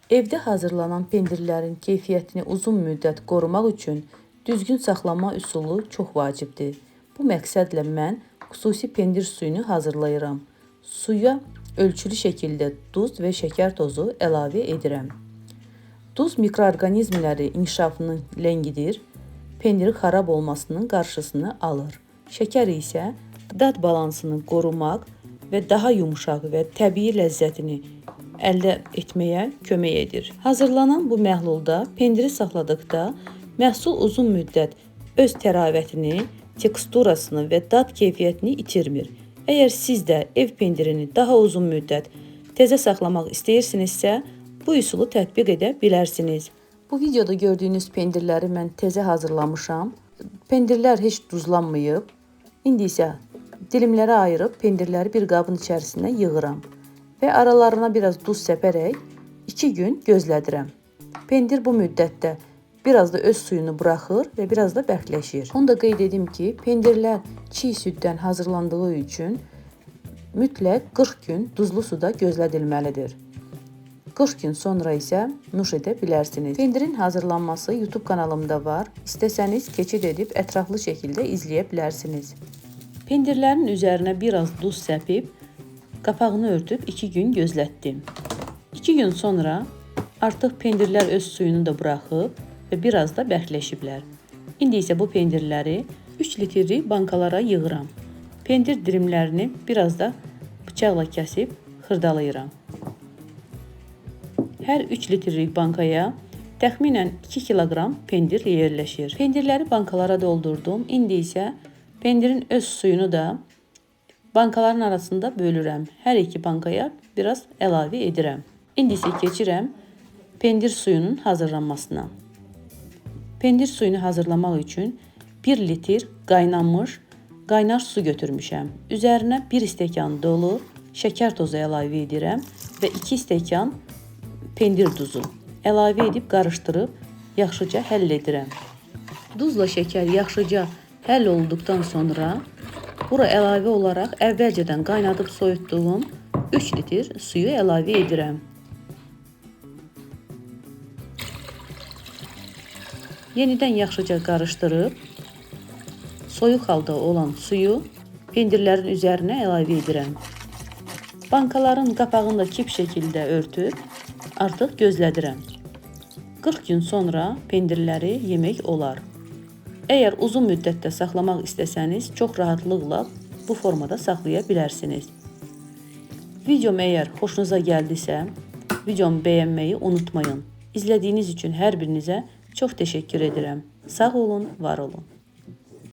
Evdə hazırlanan pendirlərin keyfiyyətini uzun müddət qorumaq üçün düzgün saxlama üsulu çox vacibdir. Bu məqsədlə mən xüsusi pendir suyunu hazırlayıram. Suya ölçülü şəkildə duz və şəkər tozu əlavə edirəm. Duz mikroorqanizmləri inkişafını ləngidir, pendirin xarab olmasının qarşısını alır. Şəkər isə dad balansını qorumaq və daha yumşaq və təbii ləzzətini əldə etməyə kömək edir. Hazırlanan bu məhlulda pendiri saxladıqda məhsul uzun müddət öz təravətini, teksturasını və dad keyfiyyətini itirmir. Əgər siz də ev pendirini daha uzun müddət təzə saxlamaq istəyirsinizsə, bu üsulu tətbiq edə bilərsiniz. Bu videoda gördüyünüz pendirləri mən təzə hazırlamışam. Pendirlər heç duzlanmayıb. İndi isə dilimlərə ayırıb pendirləri bir qabın içərisinə yığıram və aralarına biraz duz səpərək 2 gün gözlədirəm. Pendir bu müddətdə biraz da öz suyunu buraxır və biraz da bərkləşir. Onu da qeyd edim ki, pendirlər çiğ süddən hazırlandığı üçün mütləq 40 gün duzlu suda gözlədilməlidir. 40 gün sonra isə nuş edə bilərsiniz. Pendirin hazırlanması YouTube kanalımda var. İstəsəniz keçid edib ətraflı şəkildə izləyə bilərsiniz. Pendirlərin üzərinə biraz duz səpib, qapağını örtüb 2 gün gözlətdim. 2 gün sonra artıq pendirlər öz suyunu da buraxıb və biraz da bərkləşiblər. İndi isə bu pendirləri 3 litrlik bankalara yığıram. Pendir dilimlərini biraz da bıçaqla kəsib xırdalayıram. Hər 3 litrlik bankaya təxminən 2 kiloqram pendir yerləşir. Pendirləri bankalara doldurdum. İndi isə pendirin öz suyunu da bankaların arasında bölürəm. Hər iki bankaya biraz əlavə edirəm. İndi isə keçirəm pendir suyunun hazırlanmasına. Pendir suyunu hazırlamaq üçün 1 litr qaynanmış qaynar su götürmüşəm. Üzərinə 1 stəkan dolu şəkər tozu əlavə edirəm və 2 stəkan pendir duzu əlavə edib qarışdırıb yaxşıca həll edirəm. Duzla şəkər yaxşıca həll olduqdan sonra bura əlavə olaraq əvvəlcədən qaynadıb soyutduğum 3 litr suyu əlavə edirəm. Yenidən yaxşıca qarışdırıb soyuq halda olan suyu pendirlərin üzərinə əlavə edirəm. Bankaların qapağını da kip şəkildə örtüb artıq gözlədirəm. 40 gün sonra pendirləri yemək olar. Əgər uzun müddətdə saxlamaq istəsəniz, çox rahatlıqla bu formada saxlaya bilərsiniz. Videom əgər xoşunuza gəldisə, videomu bəyənməyi unutmayın. İzlədiyiniz üçün hər birinizə çox təşəkkür edirəm. Sağ olun, var olun.